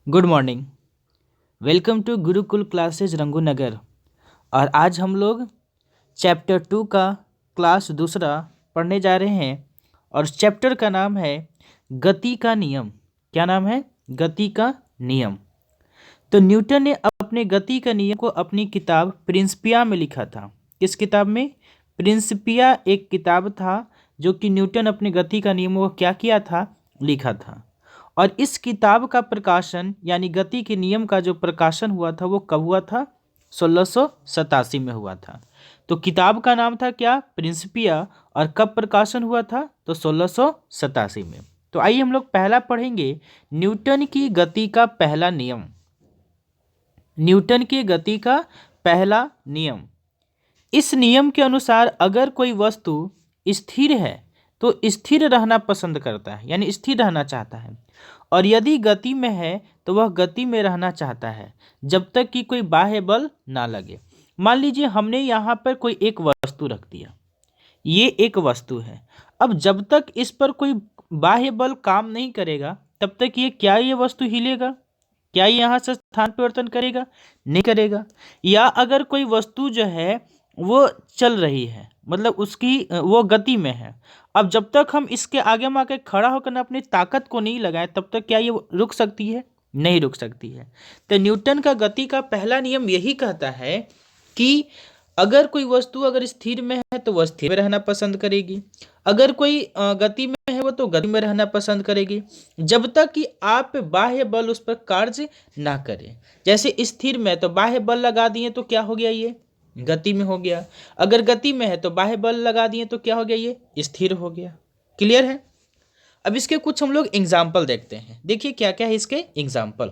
Good morning. Welcome to Gurukul classes Rangunagar. और आज हम लोग चैप्टर 2 का क्लास दूसरा पढ़ने जा रहे हैं और चैप्टर का नाम है गति का नियम। क्या नाम है? गति का नियम। तो न्यूटन ने अपने गति का नियम को अपनी किताब प्रिंसिपिया में लिखा था। किस किताब में? प्रिंसिपिया एक किताब था जो कि न्यूटन अपने गति का नियम को क्या किया था? लिखा था। और इस किताब का प्रकाशन यानी गति के नियम का जो प्रकाशन हुआ था वो कब हुआ था? 1687 में हुआ था। तो किताब का नाम था क्या? प्रिंसिपिया। और कब प्रकाशन हुआ था? तो 1687 में। तो आइए हम लोग पहला पढ़ेंगे न्यूटन की गति का पहला नियम। न्यूटन की गति का पहला नियम। इस नियम के अनुसार अगर कोई वस्तु स्थिर है तो स्थिर रहना पसंद करता है, यानी स्थिर रहना चाहता है, और यदि गति में है तो वह गति में रहना चाहता है जब तक कि कोई बाह्य बल ना लगे। मान लीजिए हमने यहाँ पर कोई एक वस्तु रख दिया, ये एक वस्तु है। अब जब तक इस पर कोई बाह्य बल काम नहीं करेगा तब तक ये वस्तु हिलेगा? क्या ये यहाँ से स्थान परिवर्तन करेगा? नहीं करेगा। या अगर कोई वस्तु जो है वो चल रही है, मतलब उसकी वो गति में है, अब जब तक हम इसके आगे में आके खड़ा होकर ना अपनी ताकत को नहीं लगाए तब तक क्या ये रुक सकती है? नहीं रुक सकती है। तो न्यूटन का गति का पहला नियम यही कहता है कि अगर कोई वस्तु अगर स्थिर में है तो वह स्थिर में रहना पसंद करेगी, अगर कोई गति में है वो तो गति में रहना पसंद करेगी जब तक कि आप बाह्य बल उस पर कार्य ना करें। जैसे स्थिर में तो बाह्य बल लगा दिए तो क्या हो गया? ये गति में हो गया। अगर गति में है तो बाह्य बल लगा दिए तो क्या हो गया? ये स्थिर हो गया। क्लियर है? अब इसके कुछ हम लोग एग्जाम्पल देखते हैं। देखिए क्या क्या है इसके एग्जाम्पल।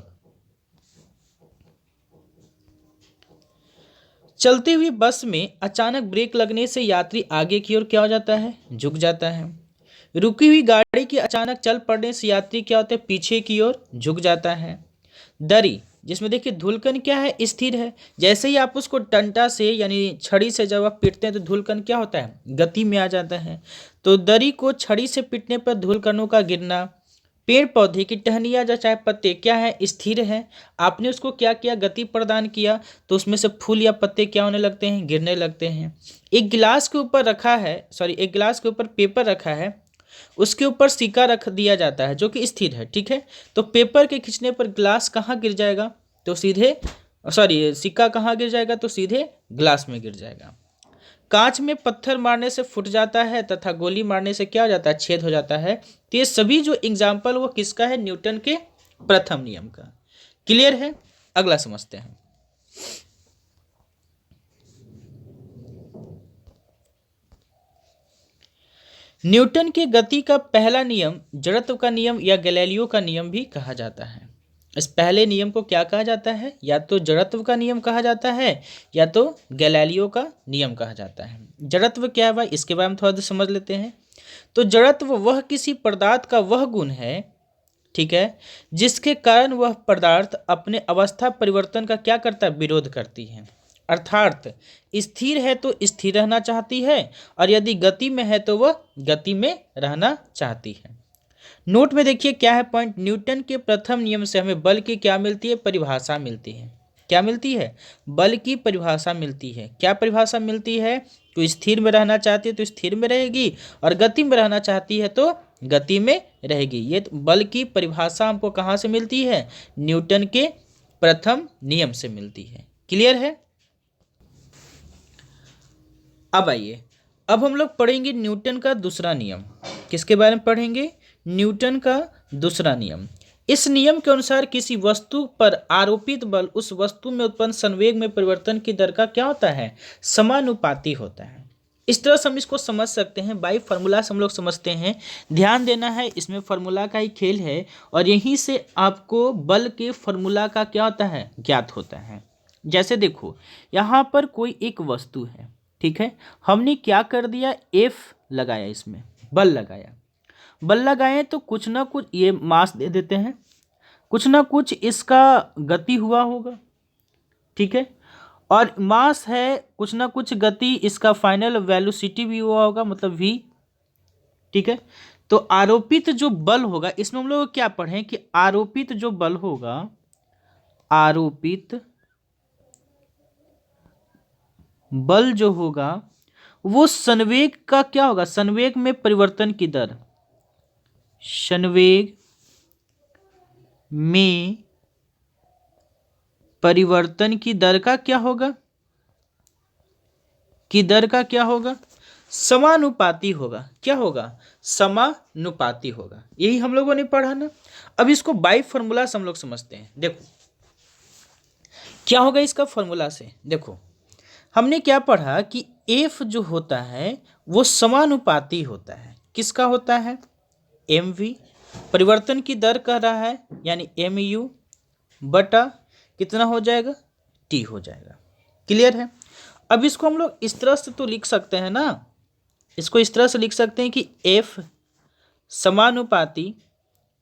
चलती हुई बस में अचानक ब्रेक लगने से यात्री आगे की ओर क्या हो जाता है? झुक जाता है। रुकी हुई गाड़ी की अचानक चल पड़ने से यात्री क्या होता है? पीछे की ओर झुक जाता है। दरी, जिसमें देखिए धुलकन क्या है? स्थिर है। जैसे ही आप उसको डंडा से यानी छड़ी से जब आप पीटते हैं तो धुलकन क्या होता है? गति में आ जाता है। तो दरी को छड़ी से पीटने पर धुलकनों का गिरना। पेड़ पौधे की टहनियाँ या चाहे पत्ते क्या है? स्थिर है। आपने उसको क्या किया? गति प्रदान किया तो उसमें से फूल या पत्ते क्या होने लगते हैं? गिरने लगते हैं। एक गिलास के ऊपर रखा है, एक गिलास के ऊपर पेपर रखा है, उसके ऊपर सिक्का रख दिया जाता है जो कि स्थिर है, ठीक है। तो पेपर के खींचने पर ग्लास कहाँ गिर जाएगा? तो सीधे सिक्का कहाँ गिर जाएगा? तो सीधे ग्लास में गिर जाएगा। कांच में पत्थर मारने से फूट जाता है तथा गोली मारने से क्या हो जाता है? छेद हो जाता है। तो ये सभी जो एग्जाम्पल वो किसका है? न्यूटन के प्रथम नियम का। क्लियर है? अगला समझते हैं। न्यूटन की गति का पहला नियम जड़त्व का नियम या गैलीलियो का नियम भी कहा जाता है। इस पहले नियम को क्या कहा जाता है? या तो जड़त्व का नियम कहा जाता है या तो गैलीलियो का नियम कहा जाता है। जड़त्व क्या है भाई? इसके बारे में थोड़ा समझ लेते हैं। तो जड़त्व वह किसी पदार्थ का वह गुण है, ठीक है, जिसके कारण वह पदार्थ अपने अवस्था परिवर्तन का क्या करता है? विरोध करती है। अर्थात स्थिर है तो स्थिर रहना चाहती है और यदि गति में है तो वह गति में रहना चाहती है। नोट में देखिए क्या है पॉइंट। न्यूटन के प्रथम नियम से हमें बल की क्या मिलती है? परिभाषा मिलती है। क्या मिलती है? बल की परिभाषा मिलती है। क्या परिभाषा मिलती है? तो स्थिर में रहना चाहती है तो स्थिर में रहेगी और गति में रहना चाहती है तो गति में रहेगी। ये बल की परिभाषा हमको कहाँ से मिलती है? न्यूटन के प्रथम नियम से मिलती है। क्लियर है? अब आइए, अब हम लोग पढ़ेंगे न्यूटन का दूसरा नियम। किसके बारे में पढ़ेंगे? न्यूटन का दूसरा नियम। इस नियम के अनुसार किसी वस्तु पर आरोपित बल उस वस्तु में उत्पन्न संवेग में परिवर्तन की दर का क्या होता है? समानुपाती होता है। इस तरह से हम इसको समझ सकते हैं। बाई फार्मूला से हम लोग समझते हैं। ध्यान देना है, इसमें फार्मूला का ही खेल है और यहीं से आपको बल के फार्मूला का क्या होता है? ज्ञात होता है। जैसे देखो यहाँ पर कोई एक वस्तु है, ठीक है, हमने क्या कर दिया? एफ लगाया, इसमें बल लगाया। बल लगाए तो कुछ ना कुछ ये मास दे देते हैं, कुछ ना कुछ इसका गति हुआ होगा, ठीक है, और मास है, कुछ ना कुछ गति, इसका फाइनल वेलोसिटी भी हुआ होगा, मतलब v, ठीक है। तो आरोपित जो बल होगा, इसमें हम लोग क्या पढ़ें कि आरोपित जो बल होगा आरोपित बल जो होगा वो संवेग का क्या होगा, संवेग में परिवर्तन की दर, संवेग में परिवर्तन की दर का क्या होगा, की दर का क्या होगा, समानुपाती होगा। क्या होगा, समानुपाती होगा। यही हम लोगों ने पढ़ा ना। अब इसको बाई फॉर्मूला से हम लोग समझते हैं। देखो क्या होगा इसका फॉर्मूला से। देखो हमने क्या पढ़ा कि एफ जो होता है वो समानुपाती होता है। किसका होता है, एम वी, परिवर्तन की दर कह रहा है यानी एम यू बटा कितना हो जाएगा, टी हो जाएगा। क्लियर है। अब इसको हम लोग इस तरह से तो लिख सकते हैं ना, इसको इस तरह से लिख सकते हैं कि एफ समानुपाती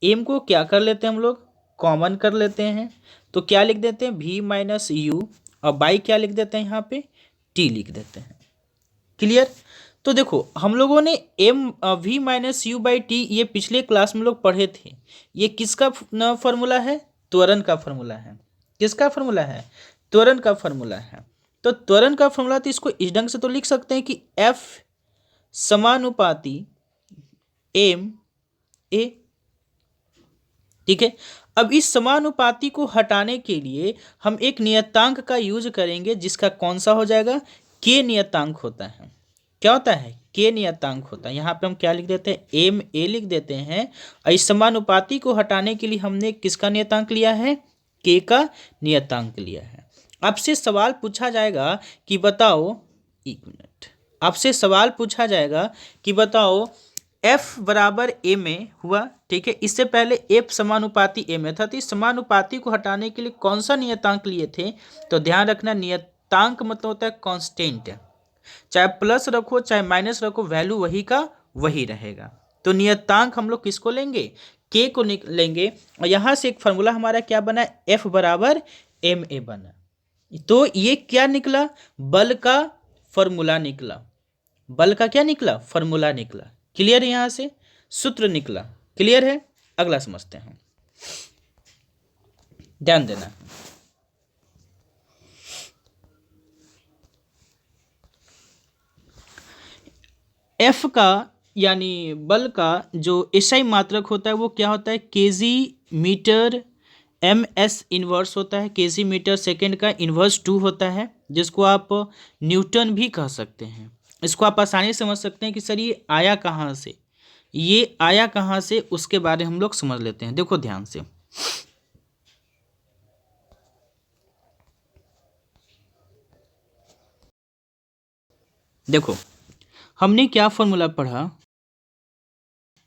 एम को क्या कर लेते हैं हम लोग, कॉमन कर लेते हैं। तो क्या लिख देते हैं, वी माइनस यू, और बाई क्या लिख देते हैं यहाँ पे, टी लिख देते हैं। क्लियर। तो देखो हम लोगों ने M V minus U by T ये पिछले क्लास में लोग पढ़े थे। ये किसका फॉर्मूला है, त्वरण का फॉर्मूला है। किसका फॉर्मूला है, त्वरण का फॉर्मूला है। तो त्वरण का फॉर्मूला, तो इसको इस ढंग से तो लिख सकते हैं कि एफ समानुपाती एम ए। ठीक है। अब इस समानुपाती को हटाने के लिए हम एक नियतांक का यूज करेंगे जिसका कौन सा हो जाएगा, के नियतांक होता है। क्या होता है, के नियतांक होता है। यहाँ पे हम क्या लिख देते हैं, एम ए लिख देते हैं। और इस समानुपाती को हटाने के लिए हमने किसका नियतांक लिया है, के का नियतांक लिया है। आपसे सवाल पूछा जाएगा कि बताओ, एक मिनट, आपसे सवाल पूछा जाएगा कि बताओ एफ बराबर ए में हुआ। ठीक है। इससे पहले एफ समानुपाती ए में था। तो इस समानुपाती को हटाने के लिए कौन सा नियतांक लिए थे, तो ध्यान रखना नियतांक मतलब होता है कांस्टेंट। चाहे प्लस रखो चाहे माइनस रखो, वैल्यू वही का वही रहेगा। तो नियतांक हम लोग किसको लेंगे, के को लेंगे। और यहां से एक फॉर्मूला हमारा क्या बना, एफ बराबर एम ए बना। तो ये क्या निकला, बल का फॉर्मूला निकला। बल का क्या निकला, फॉर्मूला निकला। क्लियर है, यहां से सूत्र निकला। क्लियर है। अगला समझते हैं, ध्यान देना। एफ का यानी बल का जो एसआई मात्रक होता है वो क्या होता है, KG metre M S inverse होता है। केजी मीटर सेकेंड का इनवर्स 2 होता है, जिसको आप न्यूटन भी कह सकते हैं। इसको आप आसानी से समझ सकते हैं कि सर ये आया कहाँ से, ये आया कहाँ से, उसके बारे में हम लोग समझ लेते हैं। देखो ध्यान से, देखो हमने क्या फॉर्मूला पढ़ा,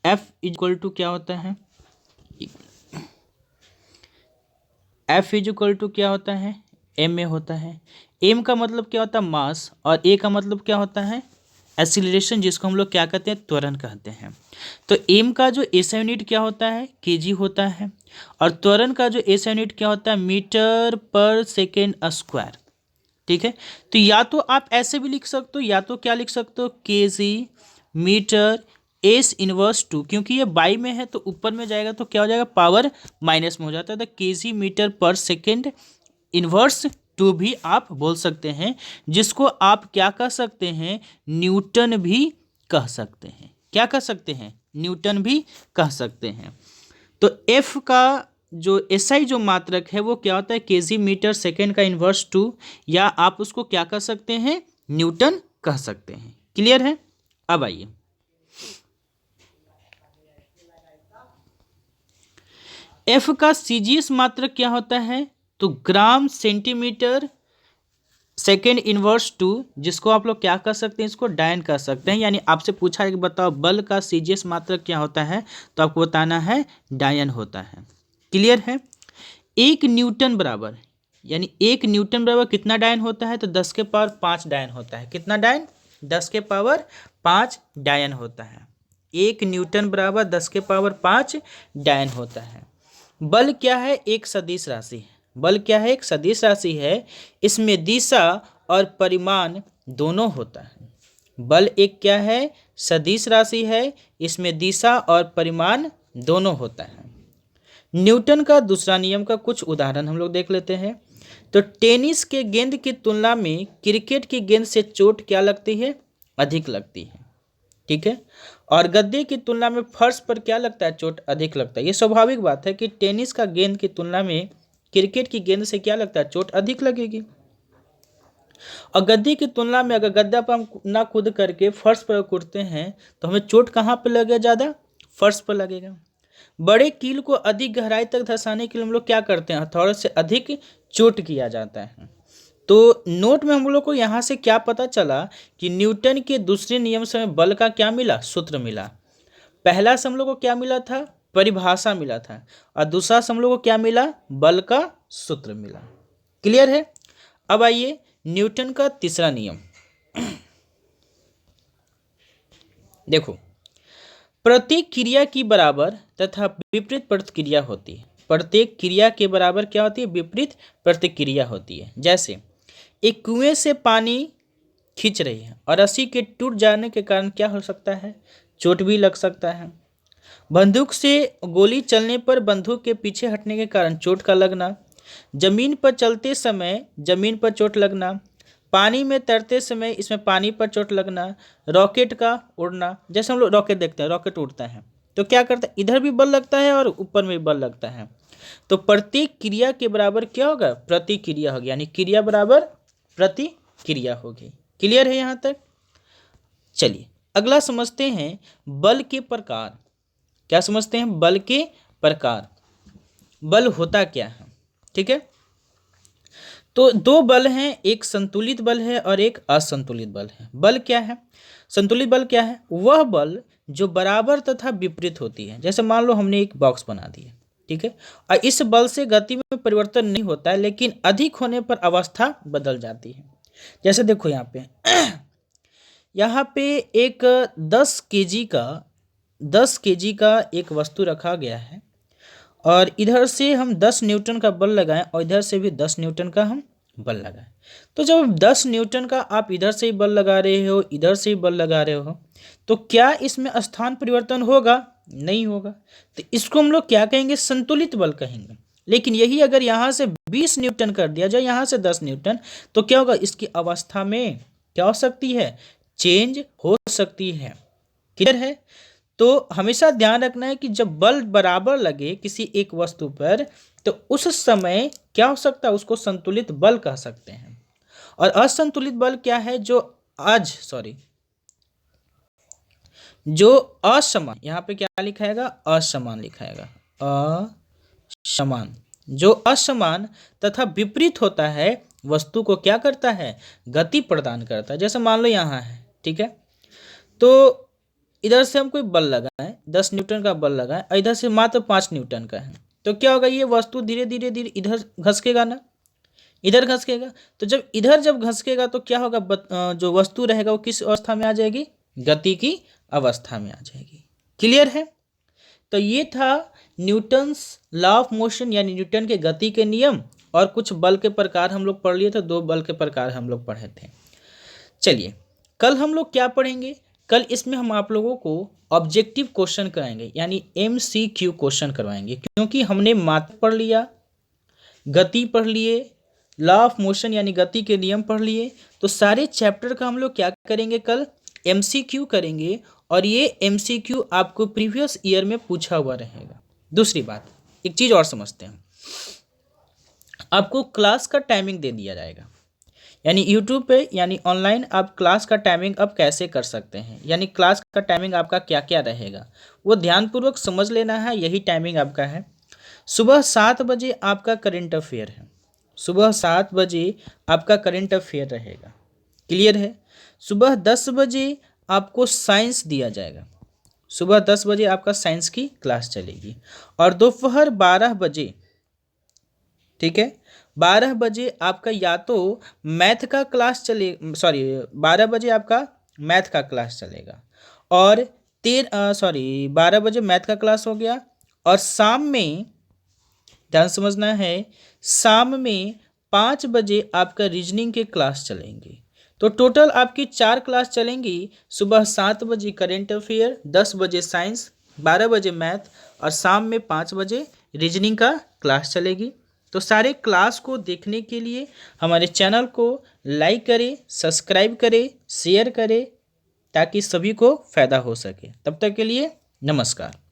एफ इक्वल टू क्या होता है, एफ इक्वल टू क्या होता है, एम ए होता है। एम का मतलब क्या होता है, मास, और ए का मतलब क्या होता है, एक्सीलरेशन, जिसको हम लोग क्या कहते हैं, त्वरण कहते हैं। तो एम का जो एसआई यूनिट क्या होता है, केजी होता है। और त्वरण का जो एसआई यूनिट क्या होता है, मीटर पर सेकेंड स्क्वायर। ठीक है। तो या तो आप ऐसे भी लिख सकते हो, या तो क्या लिख सकते हो, केजी मीटर एस इनवर्स 2, क्योंकि ये बाई में है तो ऊपर में जाएगा तो क्या हो जाएगा, पावर माइनस में हो जाता है। तो केजी मीटर पर सेकेंड इनवर्स 2 भी आप बोल सकते हैं, जिसको आप क्या कह सकते हैं, न्यूटन भी कह सकते हैं। क्या कह सकते हैं, न्यूटन भी कह सकते हैं। तो एफ का जो एसआई जो मात्रक है वो क्या होता है, केजी मीटर सेकेंड का इनवर्स 2, या आप उसको क्या कह सकते हैं, न्यूटन कह सकते हैं। क्लियर है। अब आइए, एफ का सीजीएस मात्रक क्या होता है, तो ग्राम सेंटीमीटर सेकेंड इनवर्स 2, जिसको आप लोग क्या कर सकते हैं, इसको डायन कर सकते हैं। यानी आपसे पूछा है कि बताओ बल का सीजीएस मात्रक क्या होता है, तो आपको बताना है डायन होता है। क्लियर है। एक न्यूटन बराबर, यानी एक न्यूटन बराबर कितना डायन होता है, तो 10 के पावर 5 डायन होता है। कितना डायन, 10 के पावर 5 डायन होता है। एक न्यूटन बराबर 10 के पावर 5 डायन होता है। बल क्या है, एक सदिश राशि है। बल क्या है, एक सदिश राशि है। इसमें दिशा और परिमाण दोनों होता है। बल एक क्या है, सदिश राशि है, इसमें दिशा और परिमाण दोनों होता है। न्यूटन का दूसरा नियम का कुछ उदाहरण हम लोग देख लेते हैं। तो टेनिस के गेंद की तुलना में क्रिकेट की गेंद से चोट क्या लगती है? अधिक लगती है। ठीक है। और गद्दे की तुलना में फर्श पर क्या लगता है? चोट अधिक लगता है। ये स्वाभाविक बात है कि टेनिस का गेंद की तुलना में क्रिकेट की गेंद से क्या लगता है? चोट अधिक लगेगी। और गद्दे की तुलना में अगर गद्दा पर हम ना कूद करके फर्श पर कूदते हैं तो हमें चोट कहाँ पर लगेगा? ज़्यादा फर्श पर लगेगा। बड़े कील को अधिक गहराई तक धंसाने के लिए हम लोग क्या करते हैं? हथौड़े से अधिक चोट किया जाता है। तो नोट में हम लोग को यहाँ से क्या पता चला कि न्यूटन के दूसरे नियम से हमें बल का क्या मिला? सूत्र मिला। पहला से हम लोग को क्या मिला था? परिभाषा मिला था। और दूसरा से हम लोग को क्या मिला? बल का सूत्र मिला। क्लियर है? अब आइए न्यूटन का तीसरा नियम। देखो, प्रत्येक क्रिया की बराबर तथा विपरीत प्रतिक्रिया होती है। प्रत्येक क्रिया के बराबर क्या होती है? विपरीत प्रतिक्रिया होती है। जैसे एक कुएं से पानी खींच रही है और रस्सी के टूट जाने के कारण क्या हो सकता है? चोट भी लग सकता है। बंदूक से गोली चलने पर बंदूक के पीछे हटने के कारण चोट का लगना। जमीन पर चलते समय जमीन पर चोट लगना। पानी में तैरते समय इसमें पानी पर चोट लगना। रॉकेट का उड़ना, जैसे हम लोग रॉकेट देखते हैं, रॉकेट उड़ता है तो क्या करता है? इधर भी बल लगता है और ऊपर में भी बल लगता है। तो प्रत्येक क्रिया के बराबर क्या होगा? प्रतिक्रिया होगी, यानी क्रिया बराबर प्रतिक्रिया होगी। क्लियर है यहाँ तक? चलिए अगला समझते हैं बल के प्रकार। क्या समझते हैं? बल के प्रकार। बल होता क्या है? ठीक है। तो दो बल हैं, एक संतुलित बल है और एक असंतुलित बल है। बल क्या है? संतुलित बल क्या है? वह बल जो बराबर तथा विपरीत होती है। जैसे मान लो हमने एक बॉक्स बना दिया, ठीक है, और इस बल से गति में परिवर्तन नहीं होता है, लेकिन अधिक होने पर अवस्था बदल जाती है। जैसे देखो यहाँ पे एक 10 केजी का एक वस्तु रखा गया है और इधर से हम 10 न्यूटन का बल लगाएं और इधर से भी 10 न्यूटन का हम बल लगाएं। तो जब 10 न्यूटन का आप इधर से ही बल लगा रहे हो, इधर से ही बल लगा रहे हो, तो क्या इसमें स्थान परिवर्तन होगा? नहीं होगा। तो इसको हम लोग क्या कहेंगे? संतुलित बल कहेंगे। लेकिन यही अगर यहाँ से 20 न्यूटन कर दिया जाए, यहाँ से 10 न्यूटन, तो क्या होगा? इसकी अवस्था में क्या हो सकती है? चेंज हो सकती है। क्लियर है? तो हमेशा ध्यान रखना है कि जब बल बराबर लगे किसी एक वस्तु पर तो उस समय क्या हो सकता है? उसको संतुलित बल कह सकते हैं। और असंतुलित बल क्या है? जो असमान, यहाँ पे क्या लिखाएगा? असमान लिखाएगा। असमान, जो असमान तथा विपरीत होता है वस्तु को क्या करता है? गति प्रदान करता है। जैसे मान लो यहाँ है, ठीक है, तो इधर से हम कोई बल लगाएं, 10 न्यूटन का बल लगाएं, इधर से मात्र 5 न्यूटन का है, तो क्या होगा? ये वस्तु धीरे धीरे धीरे इधर घसकेगा ना, इधर घसकेगा। तो जब घसकेगा तो क्या होगा? जो वस्तु रहेगा वो किस अवस्था में आ जाएगी? गति की अवस्था में आ जाएगी। क्लियर है? तो ये था न्यूटन्स लॉ ऑफ मोशन, यानी न्यूटन के गति के नियम, और कुछ बल के प्रकार हम लोग पढ़ लिए थे। 2 बल के प्रकार हम लोग पढ़े थे। चलिए कल हम लोग क्या पढ़ेंगे? कल इसमें हम आप लोगों को ऑब्जेक्टिव क्वेश्चन कराएंगे, यानी MCQ क्वेश्चन करवाएंगे, क्योंकि हमने मात्रा पढ़ लिया, गति पढ़ लिए, लॉ ऑफ मोशन यानी गति के नियम पढ़ लिए, तो सारे चैप्टर का हम लोग क्या करेंगे? कल MCQ करेंगे, और ये MCQ आपको प्रीवियस ईयर में पूछा हुआ रहेगा। दूसरी बात, एक चीज़ और समझते हैं, आपको क्लास का टाइमिंग दे दिया जाएगा, यानी यूट्यूब पे, यानी ऑनलाइन आप क्लास का टाइमिंग अब कैसे कर सकते हैं, यानी क्लास का टाइमिंग आपका क्या क्या रहेगा वो ध्यानपूर्वक समझ लेना है। यही टाइमिंग आपका है। सुबह 7 बजे आपका करेंट अफेयर है, सुबह 7 बजे आपका करेंट अफेयर रहेगा। क्लियर है? सुबह 10 बजे आपको साइंस दिया जाएगा, सुबह 10 बजे आपका साइंस की क्लास चलेगी, और दोपहर 12 बजे, ठीक है, 12 बजे आपका या तो मैथ का क्लास 12 बजे आपका मैथ का क्लास चलेगा, और 12 बजे मैथ का क्लास हो गया, और शाम में ध्यान समझना है, शाम में 5 बजे आपका रीजनिंग के क्लास चलेंगे। तो टोटल आपकी 4 क्लास चलेंगी। सुबह 7 बजे करेंट अफेयर, 10 बजे साइंस, 12 बजे मैथ, और शाम में 5 बजे रीजनिंग का क्लास चलेगी। तो सारे क्लास को देखने के लिए हमारे चैनल को लाइक करें, सब्सक्राइब करें, शेयर करें, ताकि सभी को फ़ायदा हो सके। तब तक के लिए नमस्कार।